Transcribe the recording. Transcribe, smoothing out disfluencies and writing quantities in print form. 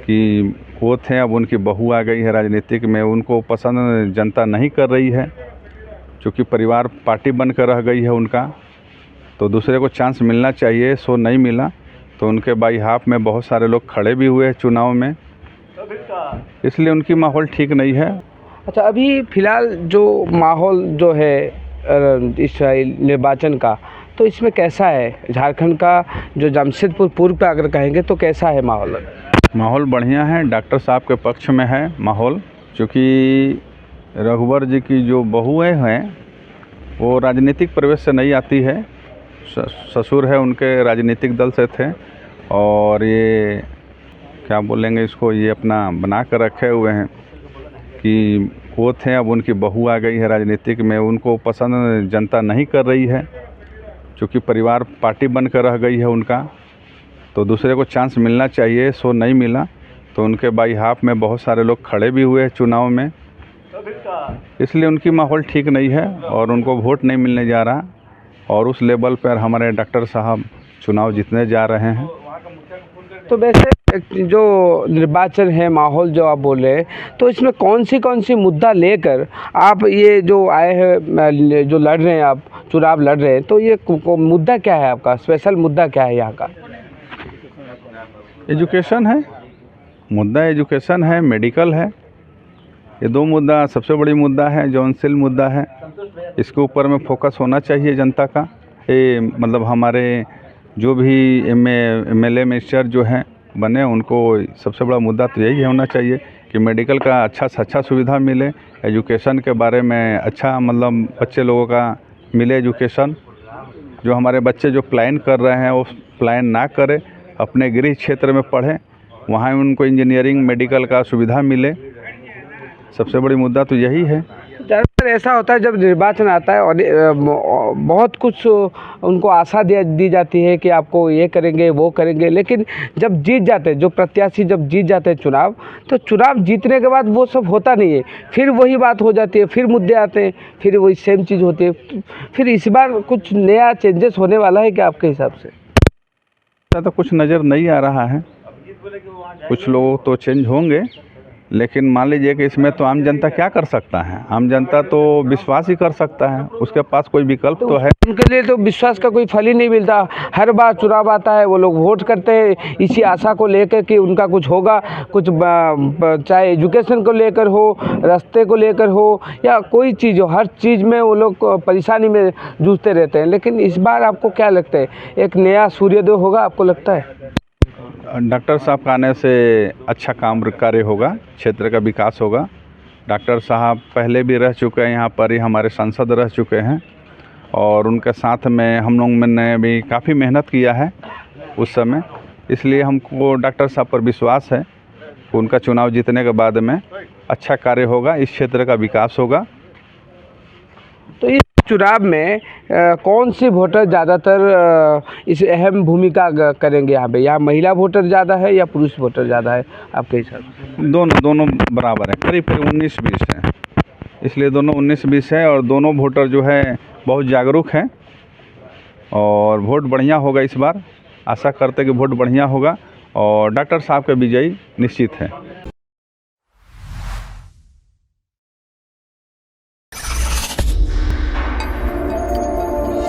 कि वो थे, अब उनकी बहू आ गई है राजनीतिक में, उनको पसंद जनता नहीं कर रही है, क्योंकि परिवार पार्टी बनकर रह गई है उनका। तो दूसरे को चांस मिलना चाहिए, सो नहीं मिला, तो उनके बाई हाफ में बहुत सारे लोग खड़े भी हुए चुनाव में, इसलिए उनकी माहौल ठीक नहीं है। अच्छा, अभी फ़िलहाल जो माहौल जो है इस निर्वाचन का, तो इसमें कैसा है? झारखंड का जो जमशेदपुर पूर्व का अगर कहेंगे तो कैसा है माहौल? माहौल बढ़िया है, डॉक्टर साहब के पक्ष में है माहौल, क्योंकि रघुवर जी की जो बहुएं हैं वो राजनीतिक प्रवेश से नहीं आती है। ससुर है उनके राजनीतिक दल से थे, और ये क्या बोलेंगे इसको, ये अपना बना कर रखे हुए हैं कि वो थे, अब उनकी बहू आ गई है राजनीतिक में, उनको पसंद जनता नहीं कर रही है, क्योंकि परिवार पार्टी बनकर रह गई है उनका। तो दूसरे को चांस मिलना चाहिए, सो नहीं मिला, तो उनके बाई हाफ में बहुत सारे लोग खड़े भी हुए चुनाव में, इसलिए उनकी माहौल ठीक नहीं है और उनको वोट नहीं मिलने जा रहा। और उस लेवल पर हमारे डॉक्टर साहब चुनाव जीतने जा रहे हैं। तो वैसे जो निर्वाचन है, माहौल जो आप बोल रहे हैं, तो इसमें कौन सी मुद्दा लेकर आप ये जो आए हैं, जो लड़ रहे हैं, आप चुनाव लड़ रहे हैं, तो ये मुद्दा क्या है आपका? स्पेशल मुद्दा क्या है यहाँ का? एजुकेशन है मुद्दा, एजुकेशन है, मेडिकल है, ये दो मुद्दा सबसे बड़ी मुद्दा है, जौनशील मुद्दा है। इसके ऊपर में फोकस होना चाहिए जनता का। ये मतलब हमारे जो भी एमएलए मिनिस्टर जो हैं बने, उनको सबसे बड़ा मुद्दा तो यही होना चाहिए कि मेडिकल का अच्छा से अच्छा सुविधा मिले, एजुकेशन के बारे में अच्छा मतलब बच्चे लोगों का मिले एजुकेशन। जो हमारे बच्चे जो प्लान कर रहे हैं वो प्लान ना करें, अपने गृह क्षेत्र में पढ़ें, वहाँ उनको इंजीनियरिंग मेडिकल का सुविधा मिले। सबसे बड़ी मुद्दा तो यही है। ज़्यादातर ऐसा होता है जब निर्वाचन आता है और बहुत कुछ उनको आशा दी जाती है कि आपको ये करेंगे वो करेंगे, लेकिन जब जीत जाते हैं, जो प्रत्याशी जब जीत जाते हैं चुनाव, तो चुनाव जीतने के बाद वो सब होता नहीं है, फिर वही बात हो जाती है, फिर मुद्दे आते हैं, फिर वही सेम चीज़ होती है। फिर इस बार कुछ नया चेंजेस होने वाला है क्या आपके हिसाब से? ऐसा तो कुछ नज़र नहीं आ रहा है, कुछ लोग तो चेंज होंगे, लेकिन मान लीजिए कि इसमें तो आम जनता क्या कर सकता है? आम जनता तो विश्वास ही कर सकता है, उसके पास कोई विकल्प तो है। उनके लिए तो विश्वास का कोई फल ही नहीं मिलता। हर बार चुनाव आता है, वो लोग वोट करते हैं इसी आशा को लेकर कि उनका कुछ होगा, कुछ चाहे एजुकेशन को लेकर हो, रास्ते को लेकर हो, या कोई चीज़ हो, हर चीज़ में वो लोग परेशानी में जूझते रहते हैं। लेकिन इस बार आपको क्या लगता है, एक नया सूर्योदय होगा आपको लगता है? डॉक्टर साहब का आने से अच्छा काम कार्य होगा, क्षेत्र का विकास होगा। डॉक्टर साहब पहले भी रह चुके हैं यहाँ पर, ही हमारे सांसद रह चुके हैं, और उनके साथ में हम लोग मैंने भी काफ़ी मेहनत किया है उस समय, इसलिए हमको डॉक्टर साहब पर विश्वास है कि उनका चुनाव जीतने के बाद में अच्छा कार्य होगा, इस क्षेत्र का विकास होगा। तो इस चुनाव में कौन सी वोटर ज़्यादातर इस अहम भूमिका करेंगे यहाँ पे? यहाँ महिला वोटर ज़्यादा है या पुरुष वोटर ज़्यादा है आपके हिसाब से? दोनों बराबर है, करीब 19-20 है, इसलिए दोनों 19-20 है, और दोनों वोटर जो है बहुत जागरूक हैं, और वोट बढ़िया होगा इस बार। आशा करते कि वोट बढ़िया होगा और डॉक्टर साहब का विजयी निश्चित है।